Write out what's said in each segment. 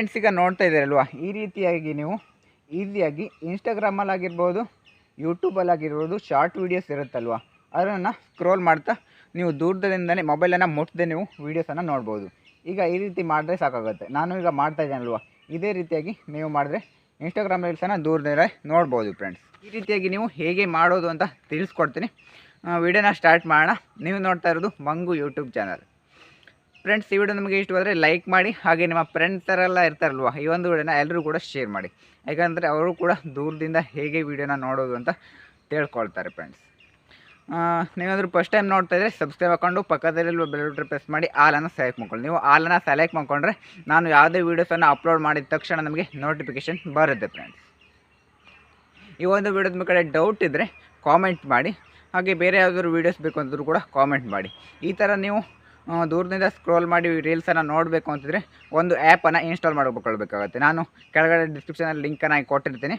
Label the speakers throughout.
Speaker 1: Friends, ಈಗ ನೋಡ್ತಾ ಇದ್ದೀರಲ್ವ, ಈ ರೀತಿಯಾಗಿ ನೀವು ಈಸಿಯಾಗಿ ಇನ್ಸ್ಟಾಗ್ರಾಮಲ್ಲಾಗಿರ್ಬೋದು, ಯೂಟ್ಯೂಬಲ್ಲಾಗಿರ್ಬೋದು ಶಾರ್ಟ್ ವೀಡಿಯೋಸ್ ಇರುತ್ತಲ್ವ, ಅದನ್ನು ಸ್ಕ್ರೋಲ್ ಮಾಡ್ತಾ ನೀವು ದೂರದಿಂದಲೇ ಮೊಬೈಲನ್ನು ಮುಟ್ಟದೆ ನೀವು ವೀಡಿಯೋಸನ್ನು ನೋಡ್ಬೋದು. ಈಗ ಈ ರೀತಿ ಮಾಡಿದ್ರೆ ಸಾಕಾಗುತ್ತೆ. ನಾನು ಈಗ ಮಾಡ್ತಾ ಇದ್ದೇನಲ್ವ, ಇದೇ ರೀತಿಯಾಗಿ ನೀವು ಮಾಡಿದ್ರೆ ಇನ್ಸ್ಟಾಗ್ರಾಮ್ ರೀಲ್ಸನ್ನು ದೂರದಲ್ಲೇ ನೋಡ್ಬೋದು. ಫ್ರೆಂಡ್ಸ್, ಈ ರೀತಿಯಾಗಿ ನೀವು ಹೇಗೆ ಮಾಡೋದು ಅಂತ ತಿಳಿಸ್ಕೊಡ್ತೀನಿ. ವಿಡಿಯೋನ ಸ್ಟಾರ್ಟ್ ಮಾಡೋಣ. ನೀವು ನೋಡ್ತಾ ಇರೋದು ಮಂಗು ಯೂಟ್ಯೂಬ್ ಚಾನಲ್. ಫ್ರೆಂಡ್ಸ್, ಈ ವಿಡಿಯೋ ನಿಮಗೆ ಇಷ್ಟವಾದರೆ ಲೈಕ್ ಮಾಡಿ, ಹಾಗೆ ನಿಮ್ಮ ಫ್ರೆಂಡ್ಸರೆಲ್ಲ ಇರ್ತಾರಲ್ವ, ಈ ಒಂದು ವಿಡಿಯೋನ ಎಲ್ಲರೂ ಕೂಡ ಶೇರ್ ಮಾಡಿ. ಯಾಕಂದರೆ ಅವರು ಕೂಡ ದೂರದಿಂದ ಹೇಗೆ ವಿಡಿಯೋನ ನೋಡೋದು ಅಂತ ತಿಳ್ಕೊಳ್ತಾರೆ. ಫ್ರೆಂಡ್ಸ್, ನೀವಾದರೂ ಫಸ್ಟ್ ಟೈಮ್ ನೋಡ್ತಾ ಇದ್ದರೆ ಸಬ್ಸ್ಕ್ರೈಬ್ ಹಾಕ್ಕೊಂಡು ಪಕ್ಕದಲ್ಲಿರುವ ಬೆಲ್ ಬಟನ್ ಪ್ರೆಸ್ ಮಾಡಿ ಆಲನ್ನು ಸೆಲೆಕ್ಟ್ ಮಾಡ್ಕೊಳ್ಳಿ. ನೀವು ಆಲನ್ನು ಸೆಲೆಕ್ಟ್ ಮಾಡ್ಕೊಂಡ್ರೆ ನಾನು ಯಾವುದೇ ವೀಡಿಯೋಸನ್ನು ಅಪ್ಲೋಡ್ ಮಾಡಿದ ತಕ್ಷಣ ನಮಗೆ ನೋಟಿಫಿಕೇಷನ್ ಬರುತ್ತೆ. ಫ್ರೆಂಡ್ಸ್, ಈ ಒಂದು ವಿಡಿಯೋದ ನಿಮ್ಮ ಕಡೆ ಡೌಟ್ ಇದ್ದರೆ ಕಾಮೆಂಟ್ ಮಾಡಿ, ಹಾಗೆ ಬೇರೆ ಯಾವುದಾದ್ರು ವೀಡಿಯೋಸ್ ಬೇಕು ಅಂದರೂ ಕೂಡ ಕಾಮೆಂಟ್ ಮಾಡಿ. ಈ ಥರ ನೀವು ದೂರದಿಂದ ಸ್ಕ್ರೋಲ್ ಮಾಡಿ ರೀಲ್ಸನ್ನು ನೋಡಬೇಕು ಅಂತಿದ್ರೆ ಒಂದು ಆ್ಯಪನ್ನು ಇನ್ಸ್ಟಾಲ್ ಮಾಡ್ಕೊಳ್ಬೇಕಾಗತ್ತೆ. ನಾನು ಕೆಳಗಡೆ ಡಿಸ್ಕ್ರಿಪ್ಷನಲ್ಲಿ ಲಿಂಕನ್ನು ಕೊಟ್ಟಿರ್ತೀನಿ.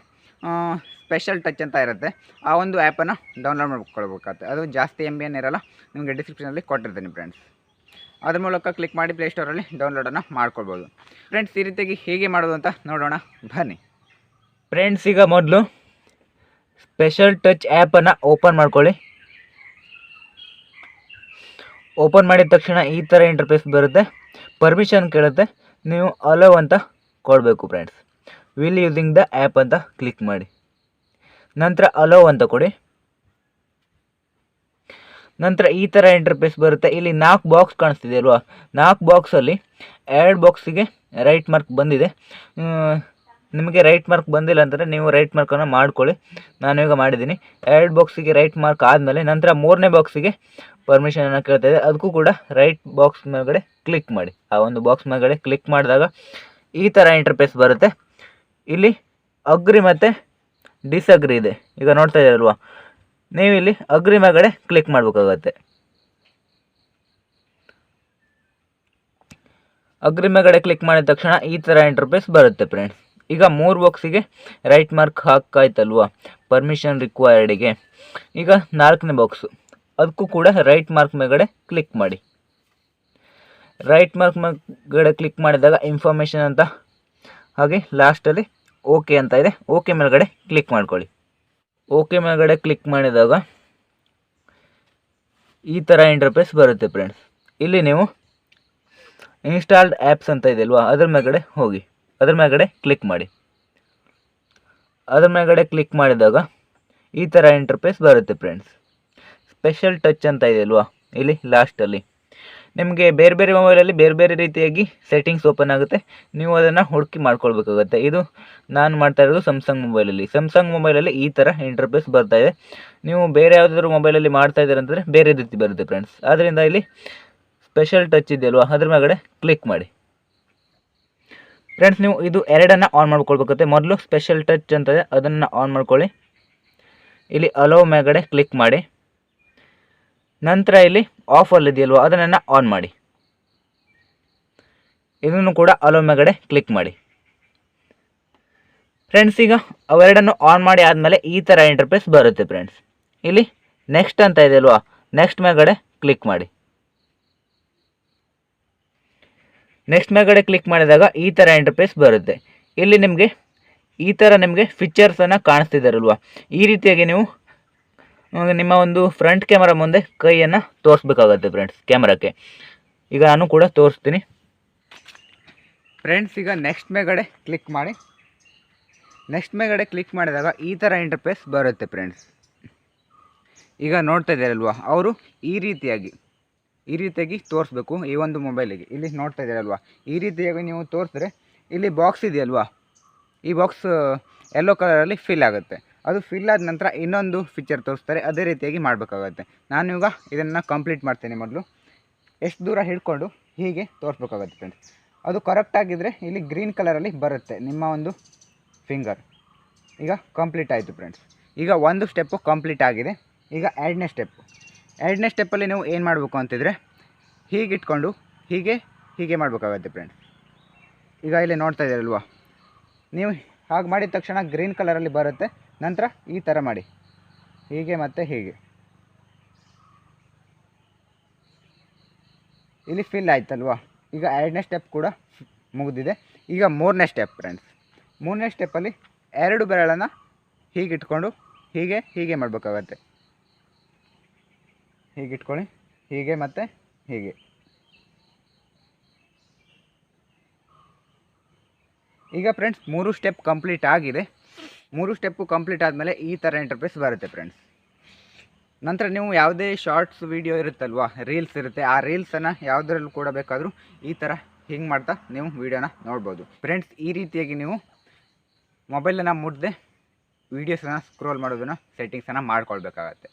Speaker 1: ಸ್ಪೆಷಲ್ ಟಚ್ ಅಂತ ಇರುತ್ತೆ. ಆ ಒಂದು ಆ್ಯಪನ್ನು ಡೌನ್ಲೋಡ್ ಮಾಡ್ಕೊಳ್ಬೇಕಾಗತ್ತೆ. ಅದು ಜಾಸ್ತಿ MB ಏನಿರಲ್ಲ, ನಿಮಗೆ ಡಿಸ್ಕ್ರಿಪ್ಷನಲ್ಲಿ ಕೊಟ್ಟಿರ್ತೀನಿ. ಫ್ರೆಂಡ್ಸ್, ಅದ್ರ ಮೂಲಕ ಕ್ಲಿಕ್ ಮಾಡಿ ಪ್ಲೇಸ್ಟೋರಲ್ಲಿ ಡೌನ್ಲೋಡನ್ನು ಮಾಡ್ಕೊಳ್ಬೋದು. ಫ್ರೆಂಡ್ಸ್, ಈ ರೀತಿಯಾಗಿ ಹೇಗೆ ಮಾಡೋದು ಅಂತ ನೋಡೋಣ ಬನ್ನಿ.
Speaker 2: ಫ್ರೆಂಡ್ಸ್, ಈಗ ಮೊದಲು ಸ್ಪೆಷಲ್ ಟಚ್ ಆ್ಯಪನ್ನು ಓಪನ್ ಮಾಡ್ಕೊಳ್ಳಿ. ಓಪನ್ ಮಾಡಿದ ತಕ್ಷಣ ಈ ಥರ ಇಂಟರ್ಫೇಸ್ ಬರುತ್ತೆ. ಪರ್ಮಿಷನ್ ಕೇಳುತ್ತೆ, ನೀವು ಅಲೋ ಅಂತ ಕೊಡಬೇಕು. Friends, will using the app ಅಂತ ಕ್ಲಿಕ್ ಮಾಡಿ, ನಂತರ ಅಲೋ ಅಂತ ಕೊಡಿ. ನಂತರ ಈ ಥರ ಇಂಟರ್ಫೇಸ್ ಬರುತ್ತೆ. ಇಲ್ಲಿ 4 ಬಾಕ್ಸ್ ಕಾಣಿಸ್ತಿದೆ ಅಲ್ವಾ, 4 ಬಾಕ್ಸಲ್ಲಿ 2 ಬಾಕ್ಸಿಗೆ ರೈಟ್ ಮಾರ್ಕ್ ಬಂದಿದೆ. ನಿಮಗೆ ರೈಟ್ ಮಾರ್ಕ್ ಬಂದಿಲ್ಲ ಅಂದರೆ ನೀವು ರೈಟ್ ಮಾರ್ಕನ್ನು ಮಾಡ್ಕೊಳ್ಳಿ. ನಾನು ಈಗ ಮಾಡಿದ್ದೀನಿ. 2 ಬಾಕ್ಸಿಗೆ ರೈಟ್ ಮಾರ್ಕ್ ಆದಮೇಲೆ ನಂತರ 3ನೇ ಬಾಕ್ಸಿಗೆ ಪರ್ಮಿಷನನ್ನು ಕೇಳ್ತಾ ಇದೆ. ಅದಕ್ಕೂ ಕೂಡ ರೈಟ್ ಬಾಕ್ಸ್ ಮೇಲ್ಗಡೆ ಕ್ಲಿಕ್ ಮಾಡಿ. ಆ ಒಂದು ಬಾಕ್ಸ್ ಮೇಲ್ಗಡೆ ಕ್ಲಿಕ್ ಮಾಡಿದಾಗ ಈ ಥರ ಇಂಟರ್ಫೇಸ್ ಬರುತ್ತೆ. ಇಲ್ಲಿ ಅಗ್ರಿ ಮತ್ತು ಡಿಸ್ಅಗ್ರಿ ಇದೆ. ಈಗ ನೋಡ್ತಾ ಇದ್ದೀರಲ್ವಾ, ನೀವು ಇಲ್ಲಿ ಅಗ್ರಿ ಮೇಲ್ಗಡೆ ಕ್ಲಿಕ್ ಮಾಡಬೇಕಾಗತ್ತೆ. ಅಗ್ರಿ ಮೇಲ್ಗಡೆ ಕ್ಲಿಕ್ ಮಾಡಿದ ತಕ್ಷಣ ಈ ಥರ ಇಂಟರ್ಫೇಸ್ ಬರುತ್ತೆ. ಫ್ರೆಂಡ್ಸ್, ಈಗ 3 ಬಾಕ್ಸಿಗೆ ರೈಟ್ ಮಾರ್ಕ್ ಹಾಕಾಯ್ತಲ್ವಾ ಪರ್ಮಿಷನ್ ರಿಕ್ವೈರ್ಡಿಗೆ. ಈಗ 4ನೇ ಬಾಕ್ಸು, ಅದಕ್ಕೂ ಕೂಡ ರೈಟ್ ಮಾರ್ಕ್ ಮೇಲ್ಗಡೆ ಕ್ಲಿಕ್ ಮಾಡಿ. ರೈಟ್ ಮಾರ್ಕ್ ಮೇಲ್ಗಡೆ ಕ್ಲಿಕ್ ಮಾಡಿದಾಗ ಇನ್ಫಾರ್ಮೇಷನ್ ಅಂತ, ಹಾಗೆ ಲಾಸ್ಟಲ್ಲಿ ಓಕೆ ಅಂತ ಇದೆ. ಓಕೆ ಮೇಲ್ಗಡೆ ಕ್ಲಿಕ್ ಮಾಡ್ಕೊಳ್ಳಿ. ಓಕೆ ಮೇಲ್ಗಡೆ ಕ್ಲಿಕ್ ಮಾಡಿದಾಗ ಈ ಥರ ಇಂಟರ್ಫೇಸ್ ಬರುತ್ತೆ. ಫ್ರೆಂಡ್ಸ್, ಇಲ್ಲಿ ನೀವು ಇನ್ಸ್ಟಾಲ್ಡ್ ಆ್ಯಪ್ಸ್ ಅಂತ ಇದೆ ಅಲ್ವಾ, ಅದ್ರ ಮೇಲ್ಗಡೆ ಹೋಗಿ ಅದ್ರ ಮೇಲ್ಗಡೆ ಕ್ಲಿಕ್ ಮಾಡಿ. ಅದ್ರ ಮೇಲ್ಗಡೆ ಕ್ಲಿಕ್ ಮಾಡಿದಾಗ ಈ ಥರ ಇಂಟರ್ಫೇಸ್ ಬರುತ್ತೆ. ಫ್ರೆಂಡ್ಸ್, ಸ್ಪೆಷಲ್ ಟಚ್ ಅಂತ ಇದೆ ಅಲ್ವಾ, ಇಲ್ಲಿ ಲಾಸ್ಟಲ್ಲಿ ನಿಮಗೆ ಬೇರೆ ಬೇರೆ ಮೊಬೈಲಲ್ಲಿ ಬೇರೆ ಬೇರೆ ರೀತಿಯಾಗಿ ಸೆಟ್ಟಿಂಗ್ಸ್ ಓಪನ್ ಆಗುತ್ತೆ. ನೀವು ಅದನ್ನು ಹುಡುಕಿ ಮಾಡ್ಕೊಳ್ಬೇಕಾಗುತ್ತೆ. ಇದು ನಾನು ಮಾಡ್ತಾ ಇರೋದು ಸ್ಯಾಮ್ಸಂಗ್ ಮೊಬೈಲಲ್ಲಿ. ಸ್ಯಾಮ್ಸಂಗ್ ಮೊಬೈಲಲ್ಲಿ ಈ ಥರ ಇಂಟರ್ಫೇಸ್ ಬರ್ತಾ ಇದೆ. ನೀವು ಬೇರೆ ಯಾವುದಾದ್ರೂ ಮೊಬೈಲಲ್ಲಿ ಮಾಡ್ತಾ ಇದ್ದೀರ ಅಂತಂದರೆ ಬೇರೆ ರೀತಿ ಬರುತ್ತೆ. ಫ್ರೆಂಡ್ಸ್, ಆದ್ದರಿಂದ ಇಲ್ಲಿ ಸ್ಪೆಷಲ್ ಟಚ್ ಇದೆಯಲ್ವಾ, ಅದ್ರ ಮೇಲ್ಗಡೆ ಕ್ಲಿಕ್ ಮಾಡಿ. ಫ್ರೆಂಡ್ಸ್, ನೀವು ಇದು ಎರಡನ್ನು ಆನ್ ಮಾಡ್ಕೊಳ್ಬೇಕಾಗುತ್ತೆ. ಮೊದಲು ಸ್ಪೆಷಲ್ ಟಚ್ ಅಂತ ಇದೆ, ಅದನ್ನು ಆನ್ ಮಾಡ್ಕೊಳ್ಳಿ. ಇಲ್ಲಿ ಅಲೋ ಮೇಲ್ಗಡೆ ಕ್ಲಿಕ್ ಮಾಡಿ. ನಂತರ ಇಲ್ಲಿ ಆಫಲ್ಲಿ ಇದೆಯಲ್ವ, ಅದನ್ನು ಆನ್ ಮಾಡಿ. ಇದನ್ನು ಕೂಡ ಅಲೋ ಮೇಲ್ಗಡೆ ಕ್ಲಿಕ್ ಮಾಡಿ. ಫ್ರೆಂಡ್ಸ್, ಈಗ ಅವೆರಡನ್ನು ಆನ್ ಮಾಡಿ ಆದಮೇಲೆ ಈ ಥರ ಇಂಟರ್ಫೇಸ್ ಬರುತ್ತೆ. ಫ್ರೆಂಡ್ಸ್, ಇಲ್ಲಿ ನೆಕ್ಸ್ಟ್ ಅಂತ ಇದೆ ಅಲ್ವಾ, ನೆಕ್ಸ್ಟ್ ಮೇಲ್ಗಡೆ ಕ್ಲಿಕ್ ಮಾಡಿ. ನೆಕ್ಸ್ಟ್ ಮೇಲ್ಗಡೆ ಕ್ಲಿಕ್ ಮಾಡಿದಾಗ ಈ ಥರ ಇಂಟರ್ಫೇಸ್ ಬರುತ್ತೆ. ಇಲ್ಲಿ ನಿಮಗೆ ಈ ಥರ ನಿಮಗೆ ಫೀಚರ್ಸನ್ನು ಕಾಣಿಸ್ತಿದ್ದಾರಲ್ವ, ಈ ರೀತಿಯಾಗಿ ನೀವು ನಿಮ್ಮ ಒಂದು ಫ್ರಂಟ್ ಕ್ಯಾಮರಾ ಮುಂದೆ ಕೈಯನ್ನು ತೋರಿಸ್ಬೇಕಾಗತ್ತೆ. ಫ್ರೆಂಡ್ಸ್, ಕ್ಯಾಮ್ರಾಕ್ಕೆ ಈಗ ನಾನು ಕೂಡ ತೋರಿಸ್ತೀನಿ.
Speaker 1: ಫ್ರೆಂಡ್ಸ್, ಈಗ ನೆಕ್ಸ್ಟ್ ಮೇಲ್ಗಡೆ ಕ್ಲಿಕ್ ಮಾಡಿ. ನೆಕ್ಸ್ಟ್ ಮೇಲ್ಗಡೆ ಕ್ಲಿಕ್ ಮಾಡಿದಾಗ ಈ ಥರ ಇಂಟರ್ಫೇಸ್ ಬರುತ್ತೆ. ಫ್ರೆಂಡ್ಸ್, ಈಗ ನೋಡ್ತಾ ಇದ್ದೀರಲ್ವ, ಅವರು ಈ ರೀತಿಯಾಗಿ ತೋರಿಸ್ಬೇಕು ಈ ಒಂದು ಮೊಬೈಲಿಗೆ. ಇಲ್ಲಿ ನೋಡ್ತಾ ಇದ್ದೀರಲ್ವ, ಈ ರೀತಿಯಾಗಿ ನೀವು ತೋರಿಸಿದ್ರೆ ಇಲ್ಲಿ ಬಾಕ್ಸ್ ಇದೆಯಲ್ವಾ, ಈ ಬಾಕ್ಸ್ ಯೆಲ್ಲೋ ಕಲರಲ್ಲಿ ಫಿಲ್ ಆಗುತ್ತೆ. ಅದು ಫಿಲ್ ಆದ ನಂತರ ಇನ್ನೊಂದು ಫೀಚರ್ ತೋರಿಸ್ತಾರೆ, ಅದೇ ರೀತಿಯಾಗಿ ಮಾಡಬೇಕಾಗತ್ತೆ. ನಾನು ಈಗ ಇದನ್ನು ಕಂಪ್ಲೀಟ್ ಮಾಡ್ತೀನಿ. ಮೊದಲು ಎಷ್ಟು ದೂರ ಹಿಡ್ಕೊಂಡು ಹೀಗೆ ತೋರಿಸ್ಬೇಕಾಗತ್ತೆ. ಫ್ರೆಂಡ್ಸ್, ಅದು ಕರೆಕ್ಟಾಗಿದ್ದರೆ ಇಲ್ಲಿ ಗ್ರೀನ್ ಕಲರಲ್ಲಿ ಬರುತ್ತೆ ನಿಮ್ಮ ಒಂದು ಫಿಂಗರ್. ಈಗ ಕಂಪ್ಲೀಟ್ ಆಯಿತು. ಫ್ರೆಂಡ್ಸ್, ಈಗ ಒಂದು ಸ್ಟೆಪ್ಪು ಕಂಪ್ಲೀಟ್ ಆಗಿದೆ. ಈಗ ಎರಡನೇ ಸ್ಟೆಪ್ಪಲ್ಲಿ ನೀವು ಏನು ಮಾಡಬೇಕು ಅಂತಿದ್ರೆ ಹೀಗೆ ಇಟ್ಕೊಂಡು ಹೀಗೆ ಮಾಡಬೇಕಾಗತ್ತೆ. ಫ್ರೆಂಡ್ಸ್, ಈಗ ಇಲ್ಲಿ ನೋಡ್ತಾ ಇದ್ದೀರಲ್ವ, ನೀವು ಹಾಗೆ ಮಾಡಿದ ತಕ್ಷಣ ಗ್ರೀನ್ ಕಲರಲ್ಲಿ ಬರುತ್ತೆ. ನಂತರ ಈ ಥರ ಮಾಡಿ, ಹೀಗೆ ಮತ್ತು ಹೀಗೆ. ಇಲ್ಲಿ ಫಿಲ್ ಆಯ್ತಲ್ವಾ. ಈಗ ಎರಡನೇ ಸ್ಟೆಪ್ ಕೂಡ ಮುಗಿದಿದೆ. ಈಗ ಮೂರನೇ ಸ್ಟೆಪ್ ಫ್ರೆಂಡ್ಸ್. ಮೂರನೇ ಸ್ಟೆಪ್ಪಲ್ಲಿ 2 ಬೆರಳನ್ನು ಹೀಗೆ ಇಟ್ಕೊಂಡು ಹೀಗೆ ಮಾಡಬೇಕಾಗತ್ತೆ. ಹೀಗೆ ಇಟ್ಕೊಳ್ಳಿ, ಹೀಗೆ ಮತ್ತು ಹೀಗೆ. ಈಗ ಫ್ರೆಂಡ್ಸ್ 3 ಸ್ಟೆಪ್ ಕಂಪ್ಲೀಟ್ ಆಗಿದೆ. 3 ಸ್ಟೆಪ್ಪು ಕಂಪ್ಲೀಟ್ ಆದಮೇಲೆ ಈ ಥರ ಇಂಟರ್ಫೇಸ್ ಬರುತ್ತೆ ಫ್ರೆಂಡ್ಸ್. ನಂತರ ನೀವು ಯಾವುದೇ ಶಾರ್ಟ್ಸ್ ವೀಡಿಯೋ ಇರುತ್ತಲ್ವ, ರೀಲ್ಸ್ ಇರುತ್ತೆ, ಆ ರೀಲ್ಸನ್ನು ಯಾವುದರಲ್ಲೂ ಕೂಡ ಬೇಕಾದರೂ ಈ ಥರ ಹಿಂಗೆ ಮಾಡ್ತಾ ನೀವು ವೀಡಿಯೋನ ನೋಡ್ಬೋದು ಫ್ರೆಂಡ್ಸ್. ಈ ರೀತಿಯಾಗಿ ನೀವು ಮೊಬೈಲನ್ನು ಮುಟ್ಟದೆ ವೀಡಿಯೋಸನ್ನು ಸ್ಕ್ರೋಲ್ ಮಾಡೋದನ್ನು ಸೆಟ್ಟಿಂಗ್ಸನ್ನು ಮಾಡ್ಕೊಳ್ಬೇಕಾಗತ್ತೆ.